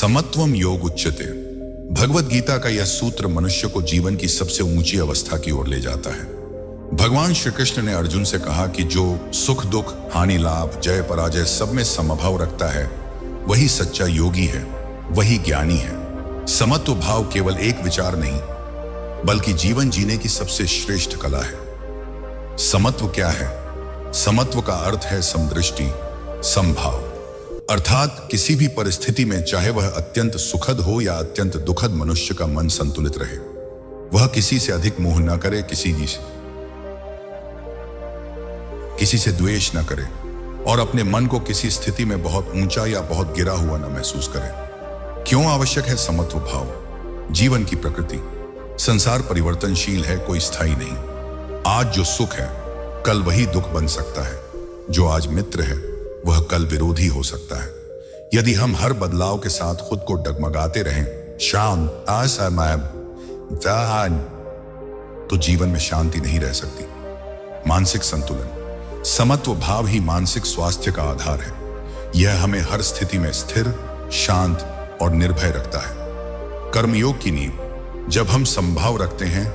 समत्वम योग उच्यते। भगवत गीता का यह सूत्र मनुष्य को जीवन की सबसे ऊंची अवस्था की ओर ले जाता है। भगवान श्री कृष्ण ने अर्जुन से कहा कि जो सुख दुख, हानि लाभ, जय पराजय सब में समभाव रखता है वही सच्चा योगी है, वही ज्ञानी है। समत्व भाव केवल एक विचार नहीं बल्कि जीवन जीने की सबसे श्रेष्ठ कला है। समत्व क्या है? समत्व का अर्थ है समदृष्टि, समभाव, अर्थात किसी भी परिस्थिति में चाहे वह अत्यंत सुखद हो या अत्यंत दुखद, मनुष्य का मन संतुलित रहे। वह किसी से अधिक मोह न करे, किसी से द्वेष न करे और अपने मन को किसी स्थिति में बहुत ऊंचा या बहुत गिरा हुआ न महसूस करे। क्यों आवश्यक है समत्व भाव? जीवन की प्रकृति, संसार परिवर्तनशील है, कोई स्थायी नहीं। आज जो सुख है कल वही दुख बन सकता है। जो आज मित्र है वह कल विरोधी हो सकता है। यदि हम हर बदलाव के साथ खुद को डगमगाते रहें, शांत असमय, तो जीवन में शांति नहीं रह सकती। मानसिक संतुलन, समत्व भाव ही मानसिक स्वास्थ्य का आधार है। यह हमें हर स्थिति में स्थिर, शांत और निर्भय रखता है। कर्मयोग की नींव, जब हम समभाव रखते हैं,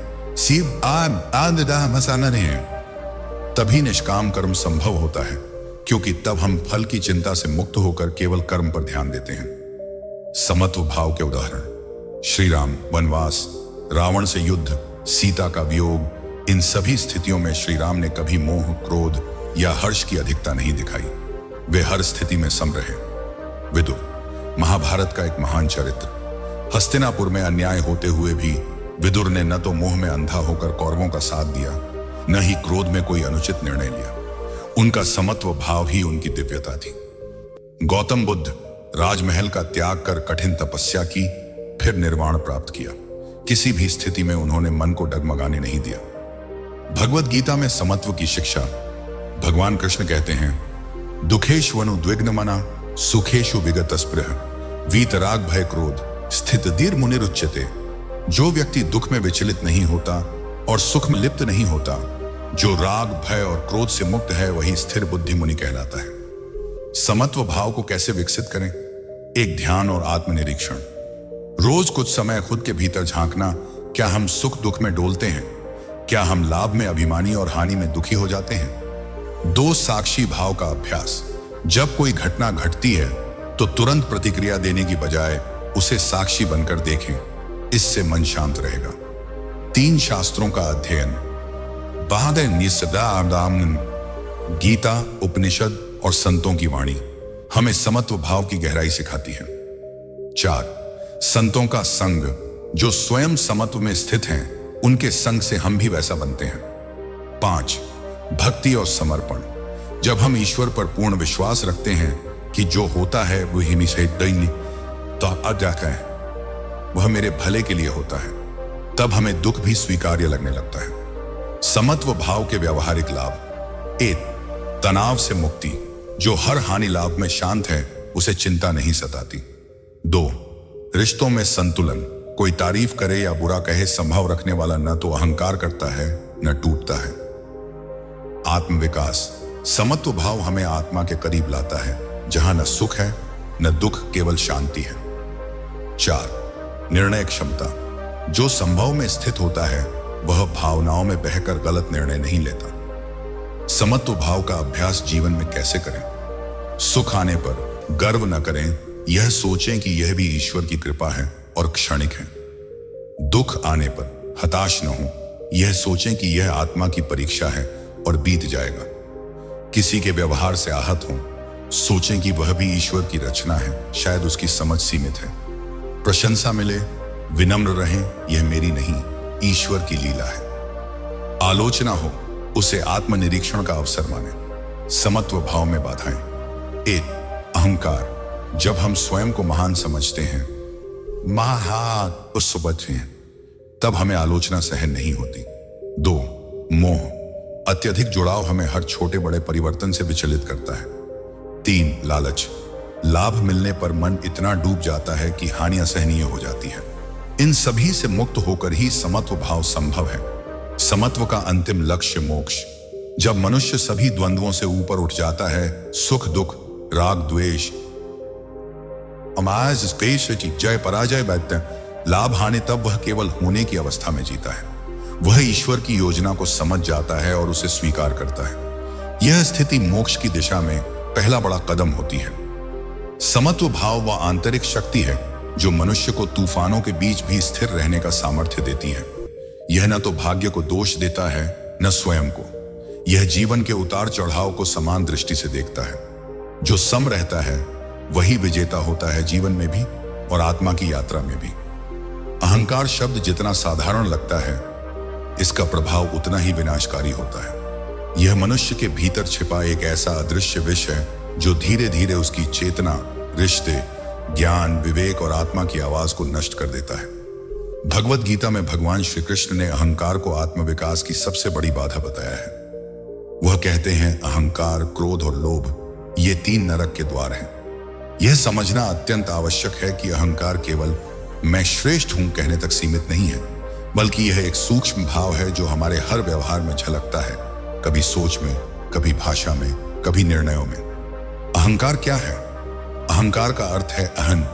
तभी निष्काम कर्म संभव होता है, क्योंकि तब हम फल की चिंता से मुक्त होकर केवल कर्म पर ध्यान देते हैं। समत्व भाव के उदाहरण: श्री राम वनवास, रावण से युद्ध, सीता का वियोग। इन सभी स्थितियों में श्री राम ने कभी मोह, क्रोध या हर्ष की अधिकता नहीं दिखाई। वे हर स्थिति में सम रहे। विदुर, महाभारत का एक महान चरित्र। हस्तिनापुर में अन्याय होते हुए भी विदुर ने न तो मोह में अंधा होकर कौरवों का साथ दिया, न ही क्रोध में कोई अनुचित निर्णय लिया। उनका समत्व भाव ही उनकी दिव्यता थी। गौतम बुद्ध, राजमहल का त्याग कर कठिन तपस्या की, फिर निर्वाण प्राप्त किया। किसी भी स्थिति में उन्होंने मन को डगमगाने नहीं दिया। भगवत गीता में समत्व की शिक्षा, भगवान कृष्ण कहते हैं, दुखेष्वनुद्विग्न मना सुखेषु विगत स्पृह वीतराग भय क्रोध स्थित धीर मुनिरुच्यते। जो व्यक्ति दुख में विचलित नहीं होता और सुख में लिप्त नहीं होता, जो राग, भय और क्रोध से मुक्त है, वही स्थिर बुद्धि मुनि कहलाता है। समत्व भाव को कैसे विकसित करें? एक, ध्यान और आत्मनिरीक्षण। रोज कुछ समय खुद के भीतर झांकना। क्या हम सुख दुख में डोलते हैं? क्या हम लाभ में अभिमानी और हानि में दुखी हो जाते हैं? 2, साक्षी भाव का अभ्यास। जब कोई घटना घटती है तो तुरंत प्रतिक्रिया देने की बजाय उसे साक्षी बनकर देखें, इससे मन शांत रहेगा। 3, शास्त्रों का अध्ययन। गीता, उपनिषद और संतों की वाणी हमें समत्व भाव की गहराई सिखाती है। 4, संतों का संग। जो स्वयं समत्व में स्थित हैं, उनके संग से हम भी वैसा बनते हैं। 5, भक्ति और समर्पण। जब हम ईश्वर पर पूर्ण विश्वास रखते हैं कि जो होता है वही वह मेरे भले के लिए होता है, तब हमें दुख भी स्वीकार्य लगने लगता है। समत्व भाव के व्यावहारिक लाभ: 1, तनाव से मुक्ति। जो हर हानि लाभ में शांत है, उसे चिंता नहीं सताती। 2, रिश्तों में संतुलन। कोई तारीफ करे या बुरा कहे, संभाव रखने वाला न तो अहंकार करता है न टूटता है। आत्मविकास। समत्व भाव हमें आत्मा के करीब लाता है, जहां न सुख है न दुख, केवल शांति है। 4, निर्णय क्षमता। जो संभव में स्थित होता है वह भावनाओं में बहकर गलत निर्णय नहीं लेता। समत्व भाव का अभ्यास जीवन में कैसे करें? सुख आने पर गर्व न करें, यह सोचें कि यह भी ईश्वर की कृपा है और क्षणिक है। दुख आने पर हताश न हो, यह सोचें कि यह आत्मा की परीक्षा है और बीत जाएगा। किसी के व्यवहार से आहत हो, सोचें कि वह भी ईश्वर की रचना है, शायद उसकी समझ सीमित है। प्रशंसा मिले, विनम्र रहें, यह मेरी नहीं, ईश्वर की लीला है। आलोचना हो, उसे आत्मनिरीक्षण का अवसर माने। समत्व भाव में बाधाएं: 1, अहंकार। जब हम स्वयं को महान समझते हैं, तब हमें आलोचना सहन नहीं होती। 2, मोह। अत्यधिक जुड़ाव हमें हर छोटे बड़े परिवर्तन से विचलित करता है। 3, लालच। लाभ मिलने पर मन इतना डूब जाता है कि हानि असहनीय हो जाती है। इन सभी से मुक्त होकर ही समत्व भाव संभव है। समत्व का अंतिम लक्ष्य मोक्ष। जब मनुष्य सभी द्वंद्वों से ऊपर उठ जाता है, सुख दुख, राग द्वेष अमाज स्पेश जय पराजय वैद्य लाभ हानि, तब वह केवल होने की अवस्था में जीता है। वह ईश्वर की योजना को समझ जाता है और उसे स्वीकार करता है। यह स्थिति मोक्ष की दिशा में पहला बड़ा कदम होती है। समत्व भाव वह आंतरिक शक्ति है जो मनुष्य को तूफानों के बीच भी स्थिर रहने का सामर्थ्य देती है। यह न तो भाग्य को दोष देता है न स्वयं को। यह जीवन के उतार चढ़ाव को समान दृष्टि से देखता है। जो सम रहता है वही विजेता होता है, जीवन में भी और आत्मा की यात्रा में भी। अहंकार शब्द जितना साधारण लगता है, इसका प्रभाव उतना ही विनाशकारी होता है। यह मनुष्य के भीतर छिपा एक ऐसा अदृश्य विष है जो धीरे धीरे उसकी चेतना, रिश्ते, ज्ञान, विवेक और आत्मा की आवाज को नष्ट कर देता है। भगवत गीता में भगवान श्री कृष्ण ने अहंकार को आत्मविकास की सबसे बड़ी बाधा बताया है। वह कहते हैं अहंकार, क्रोध और लोभ ये 3 नरक के द्वार हैं। यह समझना अत्यंत आवश्यक है कि अहंकार केवल मैं श्रेष्ठ हूं कहने तक सीमित नहीं है, बल्कि यह एक सूक्ष्म भाव है जो हमारे हर व्यवहार में झलकता है, कभी सोच में, कभी भाषा में, कभी निर्णयों में। अहंकार क्या है? अहंकार का अर्थ है अहन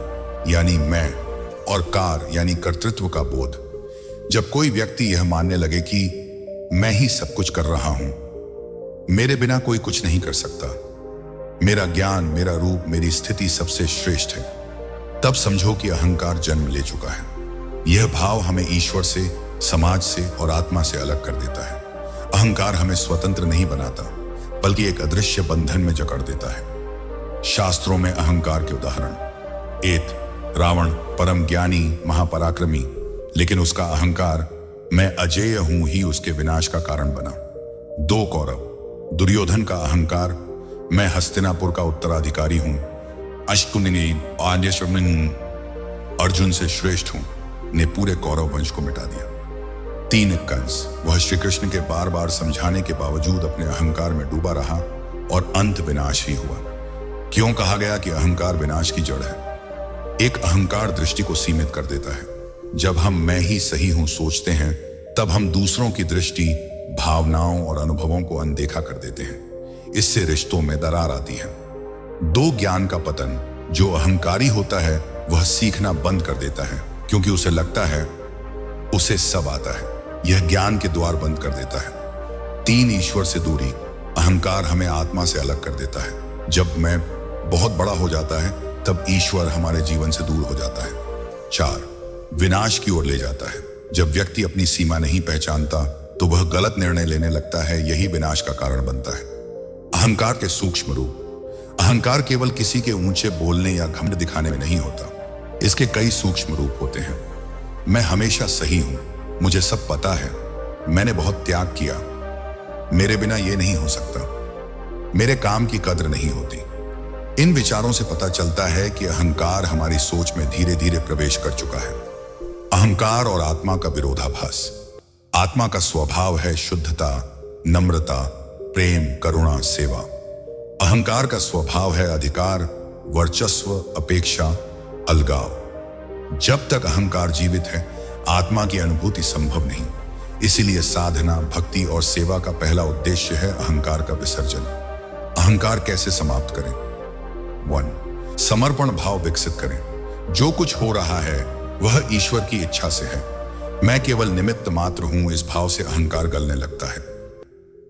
यानी मैं और कार यानी कर्तृत्व का बोध। जब कोई व्यक्ति यह मानने लगे कि मैं ही सब कुछ कर रहा हूं, मेरे बिना कोई कुछ नहीं कर सकता, मेरा ज्ञान, मेरा रूप, मेरी स्थिति सबसे श्रेष्ठ है, तब समझो कि अहंकार जन्म ले चुका है। यह भाव हमें ईश्वर से, समाज से और आत्मा से अलग कर देता है। अहंकार हमें स्वतंत्र नहीं बनाता, बल्कि एक अदृश्य बंधन में जकड़ देता है। शास्त्रों में अहंकार के उदाहरण: एत रावण परम ज्ञानी, महापराक्रमी, लेकिन उसका अहंकार मैं अजेय हूं ही उसके विनाश का कारण बना। 2 कौरव: दुर्योधन का अहंकार मैं हस्तिनापुर का उत्तराधिकारी हूं, अश्कुनि अर्जुन से श्रेष्ठ हूं, ने पूरे कौरव वंश को मिटा दिया। 3 कंस: वह श्री कृष्ण के बार बार समझाने के बावजूद अपने अहंकार में डूबा रहा और अंत विनाश ही हुआ। क्यों कहा गया कि अहंकार विनाश की जड़ है? एक अहंकार दृष्टि को सीमित कर देता है। जब हम मैं ही सही हूं सोचते हैं, तब हम दूसरों की दृष्टि, भावनाओं और अनुभवों को अनदेखा कर देते हैं। इससे रिश्तों में दरार आती है। 2 ज्ञान का पतन: जो अहंकारी होता है वह सीखना बंद कर देता है क्योंकि उसे लगता है उसे सब आता है। यह ज्ञान के द्वार बंद कर देता है। 3 ईश्वर से दूरी: अहंकार हमें आत्मा से अलग कर देता है। जब मैं बहुत बड़ा हो जाता है, तब ईश्वर हमारे जीवन से दूर हो जाता है। 4 विनाश की ओर ले जाता है: जब व्यक्ति अपनी सीमा नहीं पहचानता तो वह गलत निर्णय लेने लगता है, यही विनाश का कारण बनता है। अहंकार के सूक्ष्म रूप: अहंकार केवल किसी के ऊंचे बोलने या घमंड दिखाने में नहीं होता, इसके कई सूक्ष्म रूप होते हैं। मैं हमेशा सही हूं, मुझे सब पता है, मैंने बहुत त्याग किया, मेरे बिना यह नहीं हो सकता, मेरे काम की कद्र नहीं होती। इन विचारों से पता चलता है कि अहंकार हमारी सोच में धीरे धीरे प्रवेश कर चुका है। अहंकार और आत्मा का विरोधाभास: आत्मा का स्वभाव है शुद्धता, नम्रता, प्रेम, करुणा, सेवा। अहंकार का स्वभाव है अधिकार, वर्चस्व, अपेक्षा, अलगाव। जब तक अहंकार जीवित है, आत्मा की अनुभूति संभव नहीं। इसीलिए साधना, भक्ति और सेवा का पहला उद्देश्य है अहंकार का विसर्जन। अहंकार कैसे समाप्त करें? 1 समर्पण भाव विकसित करें। जो कुछ हो रहा है वह ईश्वर की इच्छा से है, मैं केवल निमित्त मात्र हूं, इस भाव से अहंकार गलने लगता है।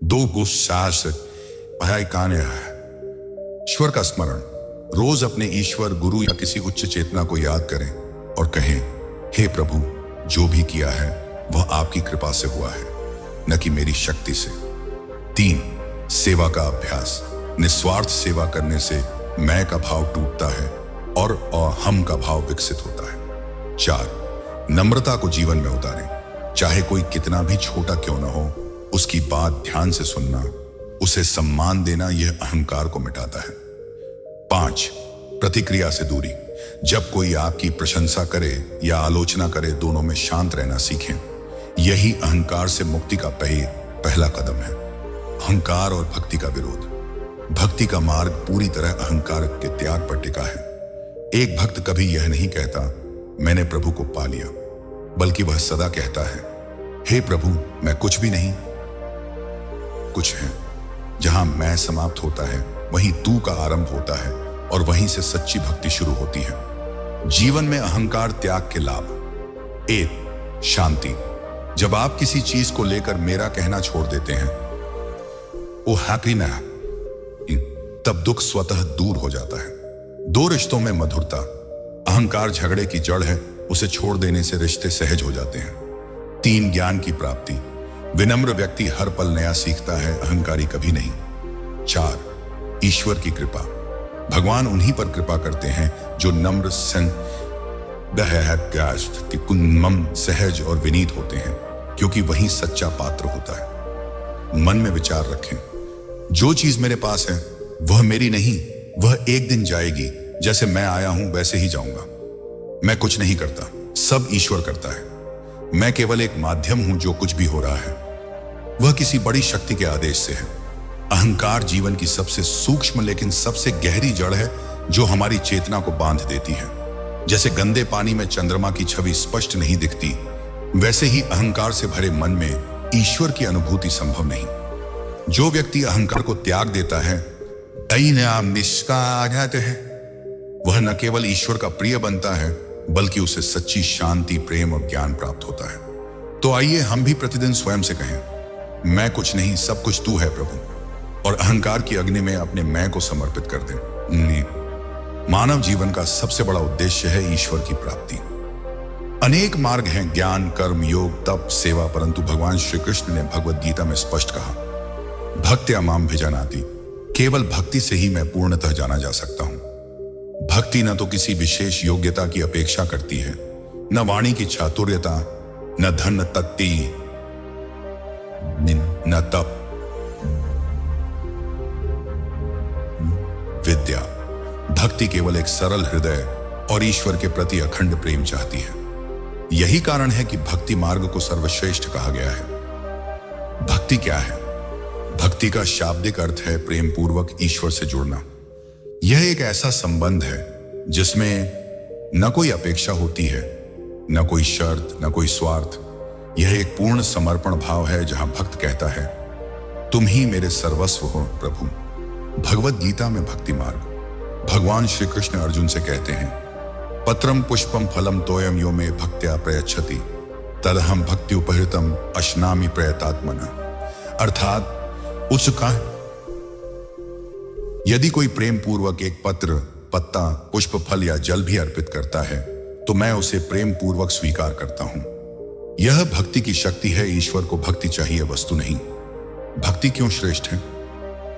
2 ईश्वर का स्मरण: रोज अपने ईश्वर, गुरु या किसी उच्च चेतना को याद करें और कहें, हे प्रभु, जो भी किया है वह आपकी कृपा से हुआ है, न कि मेरी शक्ति से। 3 सेवा का अभ्यास: निस्वार्थ सेवा करने से मैं का भाव टूटता है और हम का भाव विकसित होता है। 4 नम्रता को जीवन में उतारें। चाहे कोई कितना भी छोटा क्यों न हो, उसकी बात ध्यान से सुनना, उसे सम्मान देना, यह अहंकार को मिटाता है। 5 प्रतिक्रिया से दूरी: जब कोई आपकी प्रशंसा करे या आलोचना करे, दोनों में शांत रहना सीखें। यही अहंकार से मुक्ति का पहला कदम है। अहंकार और भक्ति का विरोध: भक्ति का मार्ग पूरी तरह अहंकार के त्याग पर टिका है। एक भक्त कभी यह नहीं कहता, मैंने प्रभु को पा लिया, बल्कि वह सदा कहता है, हे प्रभु, मैं कुछ भी नहीं, कुछ है। जहां मैं समाप्त होता है, वहीं तू का आरंभ होता है और वहीं से सच्ची भक्ति शुरू होती है। जीवन में अहंकार त्याग के लाभ। 1. शांति। जब आप किसी चीज को लेकर मेरा कहना छोड़ देते हैं, वो हैप्पी ना, तब दुख स्वतः दूर हो जाता है। 2. रिश्तों में मधुरता। अहंकार झगड़े की जड़ है, उसे छोड़ देने से रिश्ते सहज हो जाते हैं। 3. ज्ञान की प्राप्ति। विनम्र व्यक्ति हर पल नया सीखता है, अहंकारी कभी नहीं। 4. ईश्वर की कृपा। भगवान उन्हीं पर कृपा करते हैं जो नम्र, सहज और विनीत होते हैं, क्योंकि वही सच्चा पात्र होता है। मन में विचार रखें, जो चीज मेरे पास है वह मेरी नहीं, वह एक दिन जाएगी। जैसे मैं आया हूं वैसे ही जाऊंगा। मैं कुछ नहीं करता, सब ईश्वर करता है। मैं केवल एक माध्यम हूं। जो कुछ भी हो रहा है वह किसी बड़ी शक्ति के आदेश से है। अहंकार जीवन की सबसे सूक्ष्म लेकिन सबसे गहरी जड़ है, जो हमारी चेतना को बांध देती है। जैसे गंदे पानी में चंद्रमा की छवि स्पष्ट नहीं दिखती, वैसे ही अहंकार से भरे मन में ईश्वर की अनुभूति संभव नहीं। जो व्यक्ति अहंकार को त्याग देता है, वह न केवल ईश्वर का प्रिय बनता है, बल्कि उसे सच्ची शांति, प्रेम और ज्ञान प्राप्त होता है। तो आइए हम भी प्रतिदिन स्वयं से कहें, मैं कुछ नहीं, सब कुछ तू है प्रभु, और अहंकार की अग्नि में अपने मैं को समर्पित कर दें। मानव जीवन का सबसे बड़ा उद्देश्य है ईश्वर की प्राप्ति। अनेक मार्ग हैं, ज्ञान, कर्म, योग, तप, सेवा, परंतु भगवान श्री कृष्ण ने भगवद गीता में स्पष्ट कहा, भक्त्या माम भिजानाति, केवल भक्ति से ही मैं पूर्णतः जाना जा सकता हूं। भक्ति न तो किसी विशेष योग्यता की अपेक्षा करती है, न वाणी की चातुर्यता, न धन तत्ती, न तप, विद्या। भक्ति केवल एक सरल हृदय और ईश्वर के प्रति अखंड प्रेम चाहती है। यही कारण है कि भक्ति मार्ग को सर्वश्रेष्ठ कहा गया है। भक्ति क्या है? भक्ति का शाब्दिक अर्थ है प्रेम पूर्वक ईश्वर से जुड़ना। यह एक ऐसा संबंध है जिसमें न कोई अपेक्षा होती है, न कोई शर्त, न कोई स्वार्थ। यह एक पूर्ण समर्पण भाव है, जहां भक्त कहता है, तुम ही मेरे सर्वस्व हो प्रभु। भगवद गीता में भक्ति मार्ग भगवान श्री कृष्ण अर्जुन से कहते हैं, पत्रम पुष्पम फलम तोयम यो मे भक्त्या प्रयच्छति तदहम भक्ति उपहृतम अश्नामि प्रयतात्मना। अर्थात उसका यदि कोई प्रेम पूर्वक एक पत्र, पत्ता, पुष्प, फल या जल भी अर्पित करता है, तो मैं उसे प्रेम पूर्वक स्वीकार करता हूं। यह भक्ति की शक्ति है। ईश्वर को भक्ति चाहिए, वस्तु नहीं। भक्ति क्यों श्रेष्ठ है?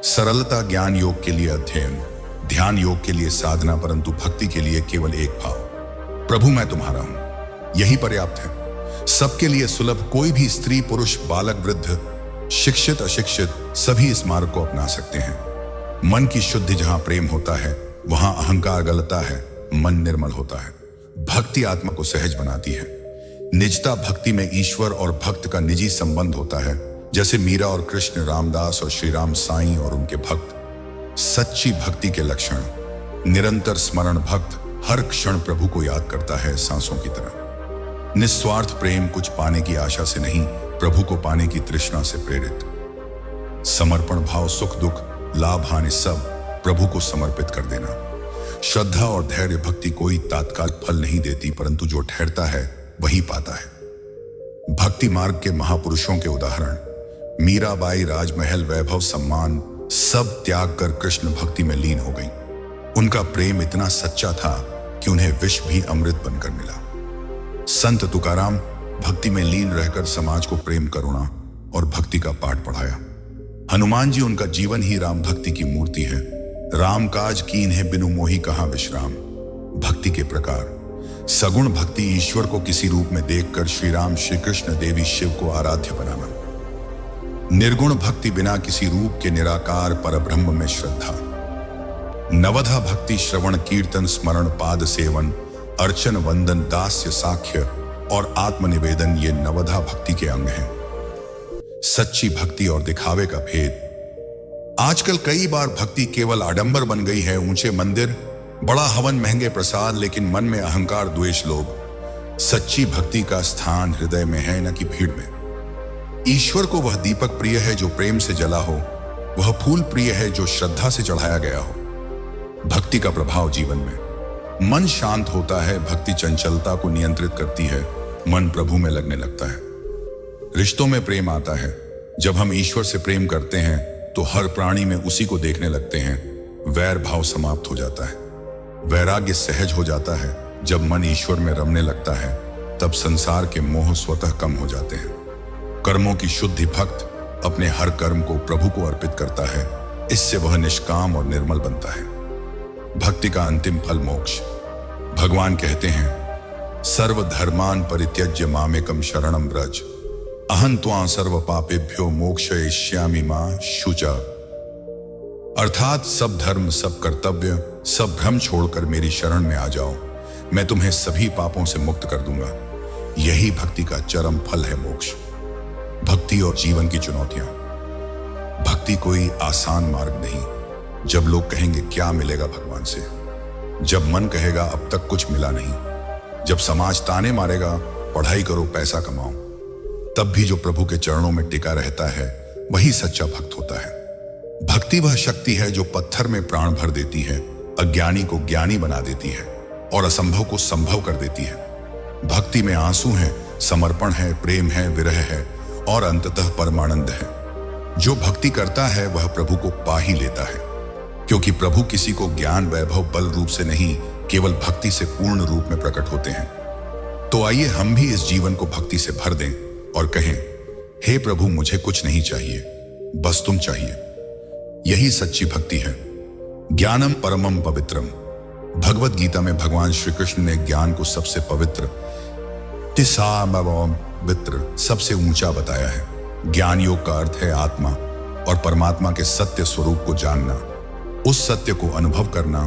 सरलता ज्ञान योग के लिए अध्ययन, ध्यान योग के लिए साधना, परंतु भक्ति के लिए केवल एक भाव, प्रभु मैं तुम्हारा हूं। यही पर्याप्त है। सबके लिए सुलभ, कोई भी स्त्री, पुरुष, बालक, वृद्ध, शिक्षित, अशिक्षित, सभी इस मार्ग को अपना सकते हैं। मन की शुद्धि जहां प्रेम होता है, वहां अहंकार गलता है, मन निर्मल होता है। भक्ति आत्मा को सहज बनाती है। निजता भक्ति में ईश्वर और भक्त का निजी संबंध होता है, जैसे मीरा और कृष्ण, रामदास और श्री राम, साईं और उनके भक्त। सच्ची भक्ति के लक्षण, निरंतर स्मरण। भक्त हर क्षण प्रभु को याद करता है, सांसों की तरह। निस्वार्थ प्रेम, कुछ पाने की आशा से नहीं, प्रभु को पाने की तृष्णा से प्रेरित। समर्पण भाव, सुख दुख, लाभ हानि सब प्रभु को समर्पित कर देना। श्रद्धा और धैर्य भक्ति कोई तात्कालिक फल नहीं देती, परंतु जो ठहरता है वही पाता है। भक्ति मार्ग के महापुरुषों के उदाहरण, मीराबाई राजमहल, वैभव, सम्मान सब त्याग कर कृष्ण भक्ति में लीन हो गई। उनका प्रेम इतना सच्चा था कि उन्हें विष भी अमृत बनकर मिला। संत तुकाराम भक्ति में लीन रहकर समाज को प्रेम, करुणा और भक्ति का पाठ पढ़ाया। हनुमान जी, उनका जीवन ही राम भक्ति की मूर्ति है। राम काज कीन है बिनु मोहि कहां विश्राम। भक्ति के प्रकार, सगुण भक्ति, ईश्वर को किसी रूप में देखकर श्री राम, श्री कृष्ण, देवी शिव को आराध्य बनाना। निर्गुण भक्ति, बिना किसी रूप के निराकार परब्रह्म में श्रद्धा। नवधा भक्ति, श्रवण, कीर्तन, स्मरण, पाद सेवन, अर्चन, वंदन, दास्य, साख्य और आत्मनिवेदन, ये नवधा भक्ति के अंग हैं। सच्ची भक्ति और दिखावे का भेद। आजकल कई बार भक्ति केवल आडंबर बन गई है। ऊंचे मंदिर, बड़ा हवन, महंगे प्रसाद, लेकिन मन में अहंकार, द्वेष, लोभ। सच्ची भक्ति का स्थान हृदय में है, न कि भीड़ में। ईश्वर को वह दीपक प्रिय है जो प्रेम से जला हो, वह फूल प्रिय है जो श्रद्धा से चढ़ाया गया हो। भक्ति का प्रभाव जीवन में, मन शांत होता है, भक्ति चंचलता को नियंत्रित करती है, मन प्रभु में लगने लगता है। रिश्तों में प्रेम आता है। जब हम ईश्वर से प्रेम करते हैं तो हर प्राणी में उसी को देखने लगते हैं। वैर भाव समाप्त हो जाता है, वैराग्य सहज हो जाता है। जब मन ईश्वर में रमने लगता है तब संसार के मोह स्वतः कम हो जाते हैं। कर्मों की शुद्धि भक्त अपने हर कर्म को प्रभु को अर्पित करता है। इससे वह निष्काम और निर्मल बनता है। भक्ति का अंतिम फल मोक्ष। भगवान कहते हैं, सर्वधर्मान परित्यज्य मामेकम शरणम व्रज, अहं त्वां सर्व पापेभ्यो मोक्षयिष्यामि मा शुचा। अर्थात सब धर्म, सब कर्तव्य, सब भ्रम छोड़कर मेरी शरण में आ जाओ, मैं तुम्हें सभी पापों से मुक्त कर दूंगा। यही भक्ति का चरम फल है मोक्ष। भक्ति और जीवन की चुनौतियां। भक्ति कोई आसान मार्ग नहीं। जब लोग कहेंगे क्या मिलेगा भगवान से, जब मन कहेगा अब तक कुछ मिला नहीं, जब समाज ताने मारेगा पढ़ाई करो पैसा कमाओ, तब भी जो प्रभु के चरणों में टिका रहता है वही सच्चा भक्त होता है। भक्ति वह शक्ति है जो पत्थर में प्राण भर देती है, अज्ञानी को ज्ञानी बना देती है और असंभव को संभव कर देती है। भक्ति में आंसू है, समर्पण है, प्रेम है, विरह है और अंततः परमानंद है। जो भक्ति करता है वह प्रभु को पा ही लेता है, क्योंकि प्रभु किसी को ज्ञान वैभव बल रूप से नहीं, केवल भक्ति से पूर्ण रूप में प्रकट होते हैं। तो आइए हम भी इस जीवन को भक्ति से भर दें और कहें, हे प्रभु मुझे कुछ नहीं चाहिए, बस तुम चाहिए। यही सच्ची भक्ति है। ज्ञानम परमम पवित्रम। भगवत गीता में भगवान श्री कृष्ण ने ज्ञान को सबसे पवित्र, तिसामवित्र, सबसे ऊंचा बताया है। ज्ञान योग का अर्थ है आत्मा और परमात्मा के सत्य स्वरूप को जानना, उस सत्य को अनुभव करना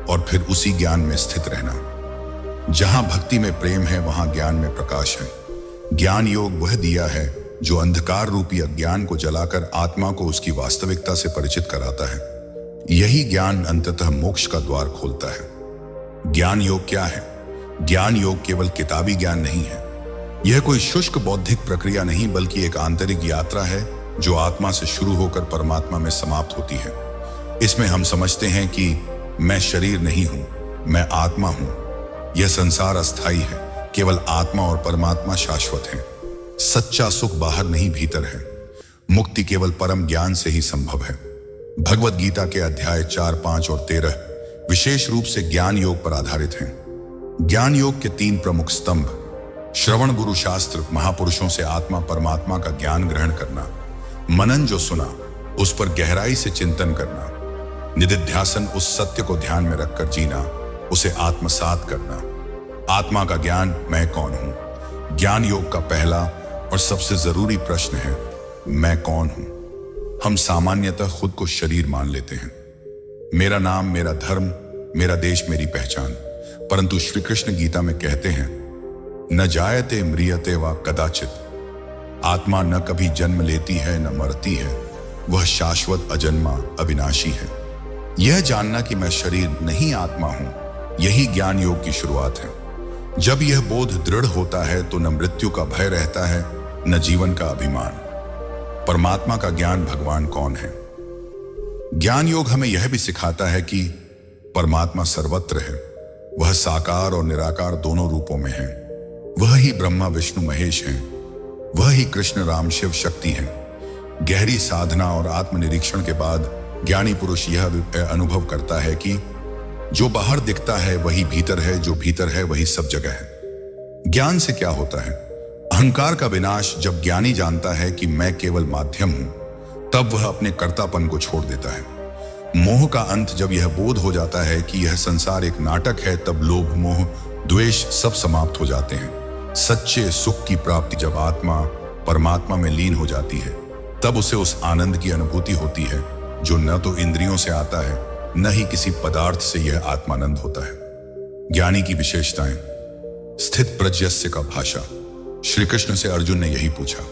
और फिर उसी ज्ञान में स्थित रहना। जहां भक्ति में प्रेम है वहां ज्ञान में प्रकाश है। ज्ञान योग वह दिया है जो अंधकार रूपी अज्ञान को जलाकर आत्मा को उसकी वास्तविकता से परिचित कराता है। यही ज्ञान अंततः मोक्ष का द्वार खोलता है। ज्ञान योग क्या है? ज्ञान योग केवल किताबी ज्ञान नहीं है। यह कोई शुष्क बौद्धिक प्रक्रिया नहीं, बल्कि एक आंतरिक यात्रा है जो आत्मा से शुरू होकर परमात्मा में समाप्त होती है। इसमें हम समझते हैं कि मैं शरीर नहीं हूं, मैं आत्मा हूं। यह संसार अस्थाई है, केवल आत्मा और परमात्मा शाश्वत है। सच्चा सुख बाहर नहीं भीतर है। मुक्ति केवल परम ज्ञान से ही संभव है। भगवत गीता के अध्याय 4, 5 और 13 विशेष रूप से ज्ञान योग पर आधारित हैं। ज्ञान योग के 3 प्रमुख स्तंभ: श्रवण गुरु शास्त्र, महापुरुषों से आत्मा परमात्मा का ज्ञान ग्रहण करना; मनन, जो सुना उस पर गहराई से चिंतन करना; निदिध्यासन, उस सत्य को ध्यान में रखकर जीना, उसे आत्मसात करना। आत्मा का ज्ञान, मैं कौन हूं? ज्ञान योग का पहला और सबसे जरूरी प्रश्न है, मैं कौन हूं? हम सामान्यतः खुद को शरीर मान लेते हैं। मेरा नाम, मेरा धर्म, मेरा देश, मेरी पहचान। परंतु श्री कृष्ण गीता में कहते हैं, न जायते म्रियते वा कदाचित। आत्मा न कभी जन्म लेती है न मरती है, वह शाश्वत, अजन्मा, अविनाशी है। यह जानना कि मैं शरीर नहीं आत्मा हूं, यही ज्ञान योग की शुरुआत है। जब यह बोध दृढ़ होता है तो न मृत्यु का भय रहता है न जीवन का अभिमान। परमात्मा का ज्ञान, भगवान कौन है? ज्ञान योग हमें यह भी सिखाता है कि परमात्मा सर्वत्र है। वह साकार और निराकार दोनों रूपों में है। वह ही ब्रह्मा विष्णु महेश हैं। वह ही कृष्ण राम शिव शक्ति हैं। गहरी साधना और आत्मनिरीक्षण के बाद ज्ञानी पुरुष यह अनुभव करता है कि जो बाहर दिखता है वही भीतर है, जो भीतर है वही सब जगह है। ज्ञान से क्या होता है? अहंकार का विनाश। जब ज्ञानी जानता है कि मैं केवल माध्यम हूं, तब वह अपने कर्तापन को छोड़ देता है। मोह का अंत। जब यह बोध हो जाता है कि यह संसार एक नाटक है, तब लोभ, मोह, द्वेष सब समाप्त हो जाते हैं। सच्चे सुख की प्राप्ति जब आत्मा परमात्मा में लीन हो जाती है, तब उसे उस आनंद की अनुभूति होती है जो न तो इंद्रियों से आता है न ही किसी पदार्थ से यह आत्मानंद होता है। ज्ञानी की विशेषताएं। स्थित प्रज्ञस्य का भाषा। श्री कृष्ण से अर्जुन ने यही पूछा।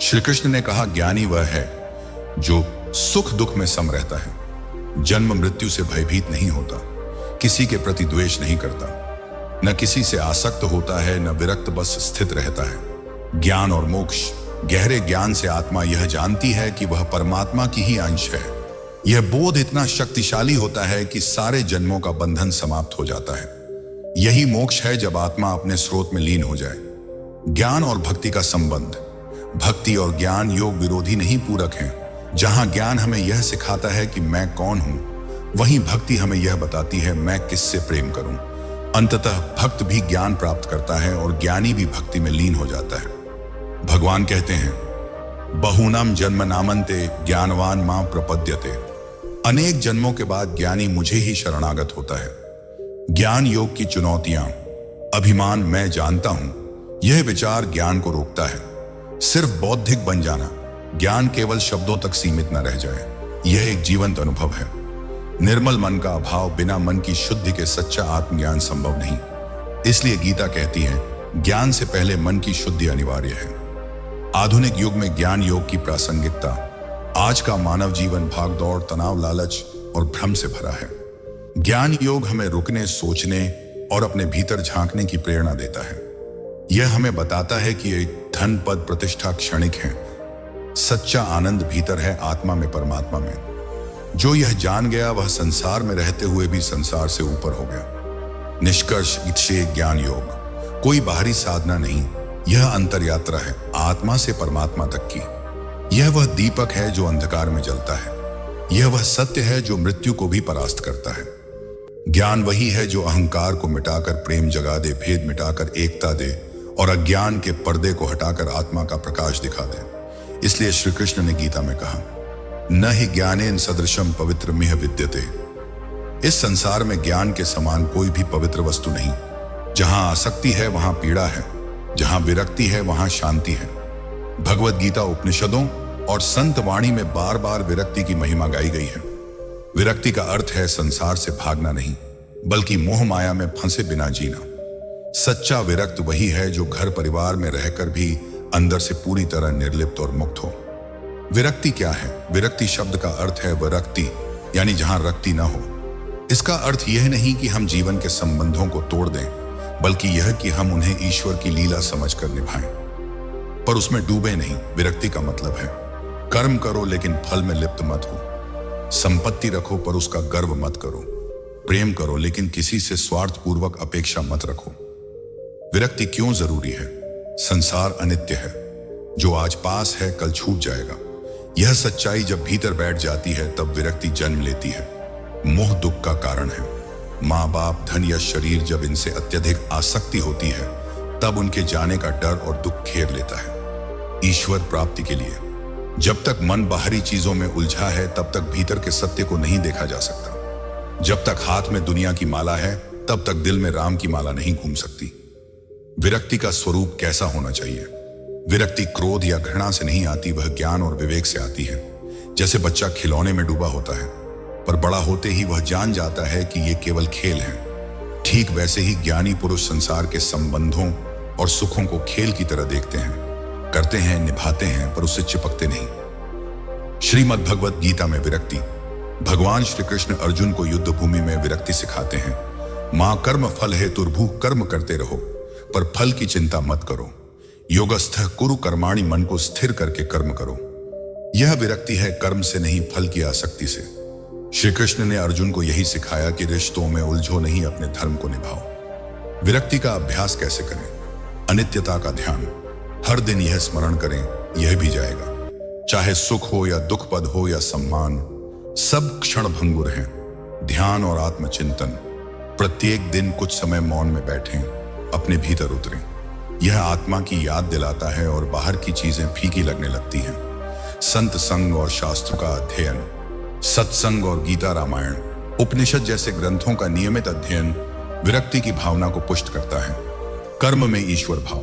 श्री कृष्ण ने कहा, ज्ञानी वह है जो सुख दुख में सम रहता है, जन्म मृत्यु से भयभीत नहीं होता, किसी के प्रति द्वेष नहीं करता, न किसी से आसक्त होता है, न विरक्त, बस स्थित रहता है। ज्ञान और मोक्ष। गहरे ज्ञान से आत्मा यह जानती है कि वह परमात्मा की ही अंश है। यह बोध इतना शक्तिशाली होता है कि सारे जन्मों का बंधन समाप्त हो जाता है। यही मोक्ष है जब आत्मा अपने स्रोत में लीन हो जाए। ज्ञान और भक्ति का संबंध। भक्ति और ज्ञान योग विरोधी नहीं, पूरक हैं। जहां ज्ञान हमें यह सिखाता है कि मैं कौन हूं, वहीं भक्ति हमें यह बताती है मैं किससे प्रेम करूं। अंततः भक्त भी ज्ञान प्राप्त करता है और ज्ञानी भी भक्ति में लीन हो जाता है। भगवान कहते हैं, बहुनाम जन्म नामन्ते ज्ञानवान मां प्रपद्यते। अनेक जन्मों के बाद ज्ञानी मुझे ही शरणागत होता है। ज्ञान योग की चुनौतियां। अभिमान, मैं जानता हूं, यह विचार ज्ञान को रोकता है। सिर्फ बौद्धिक बन जाना, ज्ञान केवल शब्दों तक सीमित न रह जाए, यह एक जीवंत अनुभव है। निर्मल मन का अभाव, बिना मन की शुद्धि के सच्चा आत्मज्ञान संभव नहीं। इसलिए गीता कहती है, ज्ञान से पहले मन की शुद्धि अनिवार्य है। आधुनिक युग में ज्ञान योग की प्रासंगिकता। आज का मानव जीवन भागदौड़, तनाव, लालच और भ्रम से भरा है। ज्ञान योग हमें रुकने, सोचने और अपने भीतर झांकने की प्रेरणा देता है। यह हमें बताता है कि एक धन, पद, प्रतिष्ठा क्षणिक है। सच्चा आनंद भीतर है, आत्मा में, परमात्मा में। जो यह जान गया वह संसार में रहते हुए भी संसार से ऊपर हो गया। निष्कर्ष, इच्छे ज्ञान योग कोई बाहरी साधना नहीं, यह अंतर यात्रा है, आत्मा से परमात्मा तक की। यह वह दीपक है जो अंधकार में जलता है। यह वह सत्य है जो मृत्यु को भी परास्त करता है। ज्ञान वही है जो अहंकार को मिटाकर प्रेम जगा दे, भेद मिटाकर एकता दे और अज्ञान के पर्दे को हटाकर आत्मा का प्रकाश दिखा दे। इसलिए श्री कृष्ण ने गीता में कहा, न ही ज्ञानेन सदृशम पवित्र मिह विद्यते। इस संसार में ज्ञान के समान कोई भी पवित्र वस्तु नहीं। जहां आसक्ति है वहां पीड़ा है, जहां विरक्ति है वहां शांति है। भगवत गीता, उपनिषदों और संत वाणी में बार बार विरक्ति की महिमा गाई गई है। विरक्ति का अर्थ है संसार से भागना नहीं, बल्कि मोह माया में फंसे बिना जीना। सच्चा विरक्त वही है जो घर परिवार में रहकर भी अंदर से पूरी तरह निर्लिप्त और मुक्त हो। विरक्ति क्या है? विरक्ति शब्द का अर्थ है विरक्ति, यानी जहां रक्ति न हो। इसका अर्थ यह नहीं कि हम जीवन के संबंधों को तोड़ दें, बल्कि यह कि हम उन्हें ईश्वर की लीला समझकर निभाएं, पर उसमें डूबे नहीं। विरक्ति का मतलब है कर्म करो लेकिन फल में लिप्त मत हो। संपत्ति रखो पर उसका गर्व मत करो। प्रेम करो लेकिन किसी से स्वार्थपूर्वक अपेक्षा मत रखो। विरक्ति क्यों जरूरी है? संसार अनित्य है, जो आज पास है कल छूट जाएगा। यह सच्चाई जब भीतर बैठ जाती है तब विरक्ति जन्म लेती है। मोह दुख का कारण है। माँ बाप, धन या शरीर, जब इनसे अत्यधिक आसक्ति होती है तब उनके जाने का डर और दुख घेर लेता है। ईश्वर प्राप्ति के लिए जब तक मन बाहरी चीजों में उलझा है तब तक भीतर के सत्य को नहीं देखा जा सकता। जब तक हाथ में दुनिया की माला है तब तक दिल में राम की माला नहीं घूम सकती। विरक्ति का स्वरूप कैसा होना चाहिए? विरक्ति क्रोध या घृणा से नहीं आती, वह ज्ञान और विवेक से आती है। जैसे बच्चा खिलौने में डूबा होता है, पर बड़ा होते ही वह जान जाता है कि ये केवल खेल है। ठीक वैसे ही ज्ञानी पुरुष संसार के संबंधों और सुखों को खेल की तरह देखते हैं, करते हैं, निभाते हैं, पर उससे चिपकते नहीं। श्रीमद् भगवत गीता में विरक्ति। भगवान श्री कृष्ण अर्जुन को युद्ध भूमि में विरक्ति सिखाते हैं। मां कर्म फल है तुर्भु, कर्म करते रहो पर फल की चिंता मत करो। योगस्थ कुरु कर्माणि, मन को स्थिर करके कर्म करो। यह विरक्ति है कर्म से नहीं, फल की आसक्ति से। श्री कृष्ण ने अर्जुन को यही सिखाया कि रिश्तों में उलझो नहीं, अपने धर्म को निभाओ। विरक्ति का अभ्यास कैसे करें? अनित्यता का ध्यान। हर दिन यह स्मरण करें, यह भी जाएगा। चाहे सुख हो या दुख, पद हो या सम्मान, सब क्षण भंगुर हैं। ध्यान और आत्मचिंतन। प्रत्येक दिन कुछ समय मौन में बैठें, अपने भीतर उतरें। यह आत्मा की याद दिलाता है और बाहर की चीजें फीकी लगने लगती हैं। संत संग और शास्त्र का अध्ययन, सत्संग और गीता, रामायण, उपनिषद जैसे ग्रंथों का नियमित अध्ययन विरक्ति की भावना को पुष्ट करता है। कर्म में ईश्वर भाव।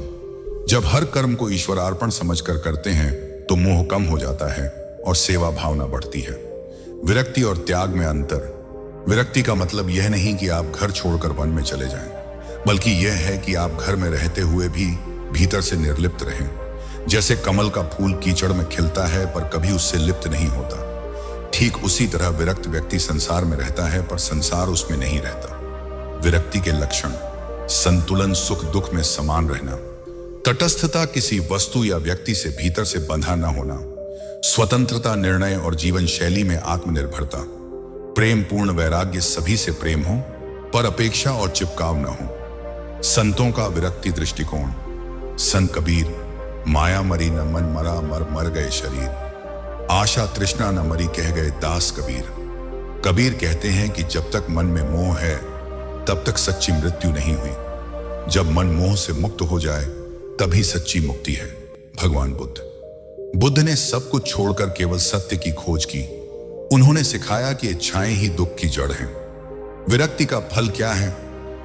जब हर कर्म को ईश्वरार्पण समझकर करते हैं तो मोह कम हो जाता है और सेवा भावना बढ़ती है। विरक्ति और त्याग में अंतर। विरक्ति का मतलब यह नहीं कि आप घर छोड़कर वन में चले जाएं, बल्कि यह है कि आप घर में रहते हुए भी भीतर से निर्लिप्त रहें। जैसे कमल का फूल कीचड़ में खिलता है पर कभी उससे लिप्त नहीं होता, ठीक उसी तरह विरक्त व्यक्ति संसार में रहता है पर संसार उसमें नहीं रहता। विरक्ति के लक्षण: संतुलन, सुख दुख में समान रहना, तटस्थता, किसी वस्तु या व्यक्ति से भीतर से बंधा न होना, स्वतंत्रता, निर्णय और जीवन शैली में आत्मनिर्भरता, प्रेम पूर्ण वैराग्य, सभी से प्रेम हो पर अपेक्षा और चिपकाव न हो, संतों का विरक्ति दृष्टिकोण। संत कबीर, माया मरी न मन मरा, मर मर गए शरीर। आशा तृष्णा न मरी, कह गए दास कबीर। कबीर कहते हैं कि जब तक मन में मोह है तब तक सच्ची मृत्यु नहीं हुई। जब मन मोह से मुक्त हो जाए तभी सच्ची मुक्ति है। भगवान बुद्ध ने सब कुछ छोड़कर केवल सत्य की खोज की। उन्होंने सिखाया कि इच्छाएं ही दुख की जड़ हैं। विरक्ति का फल क्या है?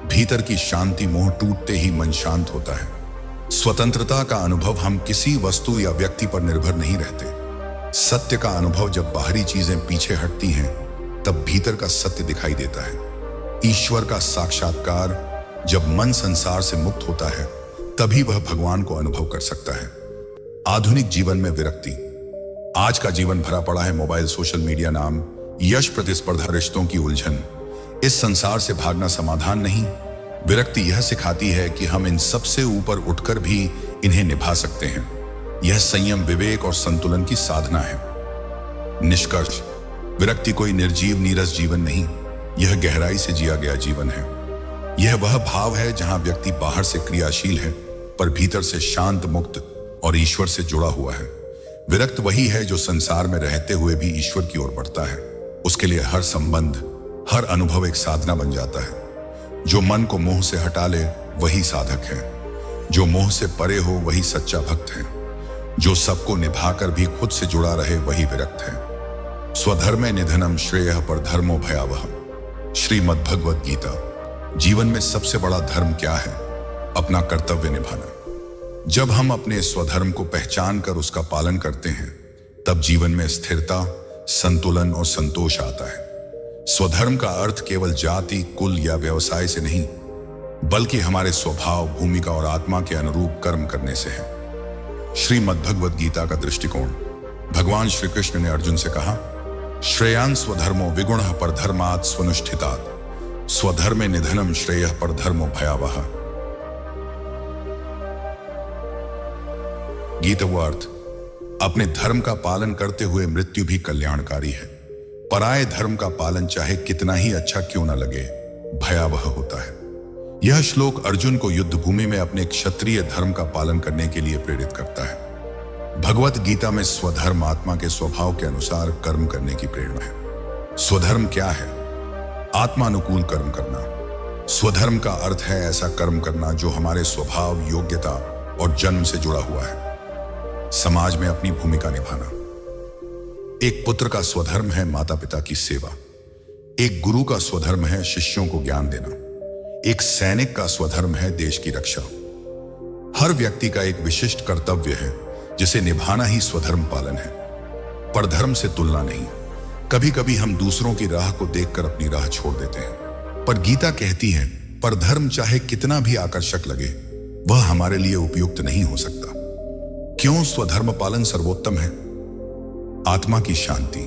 भीतर की शांति। मोह टूटते ही मन शांत होता है। स्वतंत्रता का अनुभव। हम किसी वस्तु या व्यक्ति पर निर्भर नहीं रहते। सत्य का अनुभव। जब बाहरी चीजें पीछे हटती हैं तब भीतर का सत्य दिखाई देता है। ईश्वर का साक्षात्कार। जब मन संसार से मुक्त होता है तभी वह भगवान को अनुभव कर सकता है। आधुनिक जीवन में विरक्ति। आज का जीवन भरा पड़ा है मोबाइल, सोशल मीडिया, नाम, यश, प्रतिस्पर्धा, रिश्तों की उलझन। इस संसार से भागना समाधान नहीं। विरक्ति यह सिखाती है कि हम इन सब से ऊपर उठकर भी इन्हें निभा सकते हैं। यह संयम, विवेक और संतुलन की साधना है। निष्कर्ष, विरक्ति कोई निर्जीव नीरस जीवन नहीं, यह गहराई से जिया गया जीवन है। यह वह भाव है जहां व्यक्ति बाहर से क्रियाशील है पर भीतर से शांत, मुक्त और ईश्वर से जुड़ा हुआ है। विरक्त वही है जो संसार में रहते हुए भी ईश्वर की ओर बढ़ता है। उसके लिए हर संबंध, हर अनुभव एक साधना बन जाता है। जो मन को मोह से हटा ले वही साधक है। जो मोह से परे हो वही सच्चा भक्त है। जो सबको निभाकर भी खुद से जुड़ा रहे वही विरक्त है। स्वधर्मे निधनम श्रेयः पर धर्मो भयावह। श्रीमद् भगवद गीता। जीवन में सबसे बड़ा धर्म क्या है? अपना कर्तव्य निभाना। जब हम अपने स्वधर्म को पहचान कर उसका पालन करते हैं तब जीवन में स्थिरता, संतुलन और संतोष आता है। स्वधर्म का अर्थ केवल जाति, कुल या व्यवसाय से नहीं, बल्कि हमारे स्वभाव, भूमिका और आत्मा के अनुरूप कर्म करने से है। श्रीमद् भगवद गीता का दृष्टिकोण। भगवान श्री कृष्ण ने अर्जुन से कहा, श्रेयान् स्वधर्मो विगुणः परधर्मात् स्वनुष्ठितात्। स्वधर्मे निधनम श्रेयः परधर्मो भयावह। गीतवार्थ। अपने धर्म का पालन करते हुए मृत्यु भी कल्याणकारी है। पराये धर्म का पालन चाहे कितना ही अच्छा क्यों न लगे, भयावह होता है। यह श्लोक अर्जुन को युद्ध भूमि में अपने क्षत्रिय धर्म का पालन करने के लिए प्रेरित करता है। भगवत गीता में स्वधर्म आत्मा के स्वभाव के अनुसार कर्म करने की प्रेरणा है। स्वधर्म क्या है? आत्मानुकूल कर्म करना। स्वधर्म का अर्थ है ऐसा कर्म करना जो हमारे स्वभाव, योग्यता और जन्म से जुड़ा हुआ है। समाज में अपनी भूमिका निभाना। एक पुत्र का स्वधर्म है माता पिता की सेवा। एक गुरु का स्वधर्म है शिष्यों को ज्ञान देना। एक सैनिक का स्वधर्म है देश की रक्षा। हर व्यक्ति का एक विशिष्ट कर्तव्य है जिसे निभाना ही स्वधर्म पालन है। परधर्म से तुलना नहीं। कभी कभी हम दूसरों की राह को देखकर अपनी राह छोड़ देते हैं, पर गीता कहती है परधर्म चाहे कितना भी आकर्षक लगे वह हमारे लिए उपयुक्त नहीं हो सकता। क्यों स्वधर्म पालन सर्वोत्तम है? आत्मा की शांति।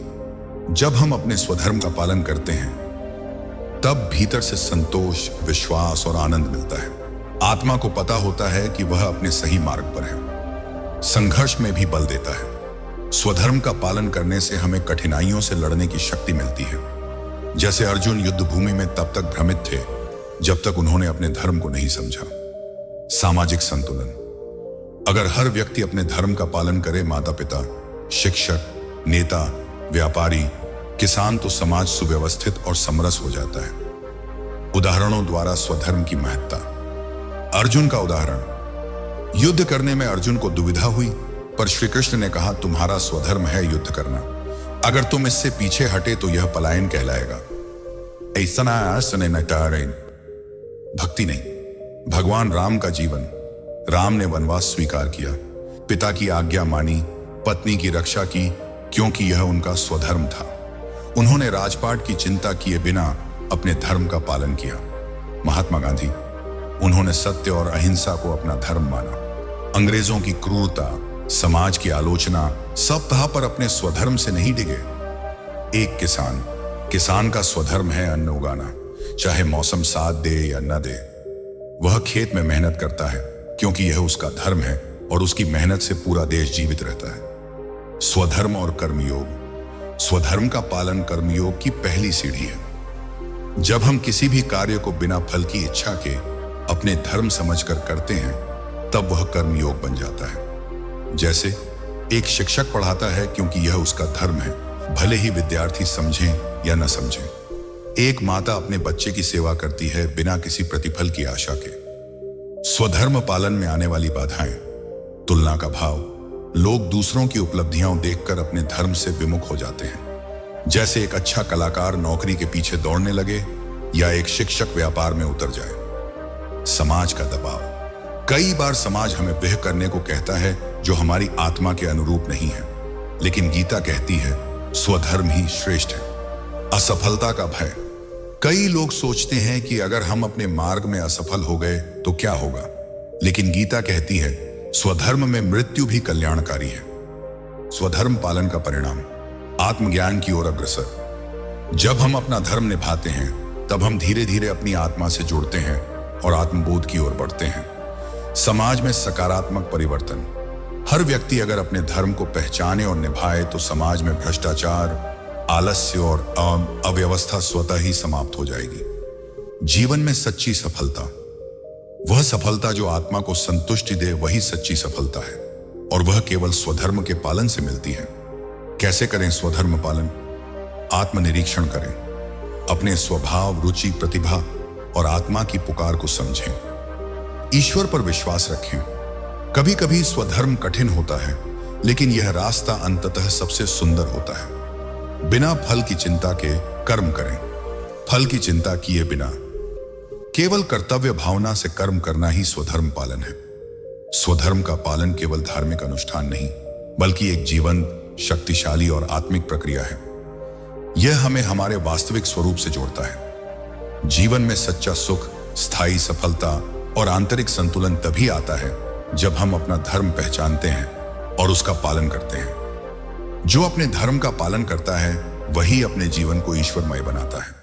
जब हम अपने स्वधर्म का पालन करते हैं तब भीतर से संतोष, विश्वास और आनंद मिलता है। आत्मा को पता होता है कि वह अपने सही मार्ग पर है। संघर्ष में भी बल देता है। स्वधर्म का पालन करने से हमें कठिनाइयों से लड़ने की शक्ति मिलती है। जैसे अर्जुन युद्ध भूमि में तब तक भ्रमित थे जब तक उन्होंने अपने धर्म को नहीं समझा। सामाजिक संतुलन। अगर हर व्यक्ति अपने धर्म का पालन करे, माता पिता, शिक्षक, नेता, व्यापारी, किसान, तो समाज सुव्यवस्थित और समरस हो जाता है। उदाहरणों द्वारा स्वधर्म की महत्ता। अर्जुन का उदाहरण। युद्ध करने में अर्जुन को दुविधा हुई, पर श्री कृष्ण ने कहा तुम्हारा स्वधर्म है युद्ध करना। अगर तुम इससे पीछे हटे तो यह पलायन कहलाएगा। भक्ति नहीं। भगवान राम का जीवन। राम ने वनवास स्वीकार किया, पिता की आज्ञा मानी, पत्नी की रक्षा की, क्योंकि यह उनका स्वधर्म था। उन्होंने राजपाट की चिंता किए बिना अपने धर्म का पालन किया। महात्मा गांधी। उन्होंने सत्य और अहिंसा को अपना धर्म माना। अंग्रेजों की क्रूरता, समाज की आलोचना, सब तह पर अपने स्वधर्म से नहीं डिगे। एक किसान का स्वधर्म है अन्न उगाना, चाहे मौसम साथ दे या न दे। वह खेत में मेहनत करता है क्योंकि यह उसका धर्म है और उसकी मेहनत से पूरा देश जीवित रहता है। स्वधर्म और कर्मयोग। स्वधर्म का पालन कर्मयोग की पहली सीढ़ी है। जब हम किसी भी कार्य को बिना फल की इच्छा के अपने धर्म समझकर करते हैं, तब वह कर्म योग बन जाता है। जैसे एक शिक्षक पढ़ाता है क्योंकि यह उसका धर्म है, भले ही विद्यार्थी समझें या न समझें। एक माता अपने बच्चे की सेवा करती है बिना किसी प्रतिफल की आशा के। स्वधर्म पालन में आने वाली बाधाएं, तुलना का भाव, लोग दूसरों की उपलब्धियां देखकर अपने धर्म से विमुख हो जाते हैं। जैसे एक अच्छा कलाकार नौकरी के पीछे दौड़ने लगे या एक शिक्षक व्यापार में उतर जाए। समाज का दबाव, कई बार समाज हमें वह करने को कहता है जो हमारी आत्मा के अनुरूप नहीं है, लेकिन गीता कहती है स्वधर्म ही श्रेष्ठ है। असफलता का भय, कई लोग सोचते हैं कि अगर हम अपने मार्ग में असफल हो गए तो क्या होगा, लेकिन गीता कहती है स्वधर्म में मृत्यु भी कल्याणकारी है। स्वधर्म पालन का परिणाम आत्मज्ञान की ओर अग्रसर। जब हम अपना धर्म निभाते हैं तब हम धीरे धीरे अपनी आत्मा से जुड़ते हैं और आत्मबोध की ओर बढ़ते हैं। समाज में सकारात्मक परिवर्तन, हर व्यक्ति अगर अपने धर्म को पहचाने और निभाए तो समाज में भ्रष्टाचार, आलस्य और अव्यवस्था स्वतः ही समाप्त हो जाएगी। जीवन में सच्ची सफलता, वह सफलता जो आत्मा को संतुष्टि दे, वही सच्ची सफलता है और वह केवल स्वधर्म के पालन से मिलती है। कैसे करें स्वधर्म पालन? आत्मनिरीक्षण करें, अपने स्वभाव, रुचि, प्रतिभा और आत्मा की पुकार को समझें। ईश्वर पर विश्वास रखें। कभी कभी स्वधर्म कठिन होता है, लेकिन यह रास्ता अंततः सबसे सुंदर होता है। बिना फल की चिंता के कर्म करें। फल की चिंता किए बिना केवल कर्तव्य भावना से कर्म करना ही स्वधर्म पालन है। स्वधर्म का पालन केवल धार्मिक अनुष्ठान नहीं, बल्कि एक जीवन, शक्तिशाली और आत्मिक प्रक्रिया है। यह हमें हमारे वास्तविक स्वरूप से जोड़ता है। जीवन में सच्चा सुख, स्थायी सफलता और आंतरिक संतुलन तभी आता है जब हम अपना धर्म पहचानते हैं और उसका पालन करते हैं। जो अपने धर्म का पालन करता है वही अपने जीवन को ईश्वरमय बनाता है।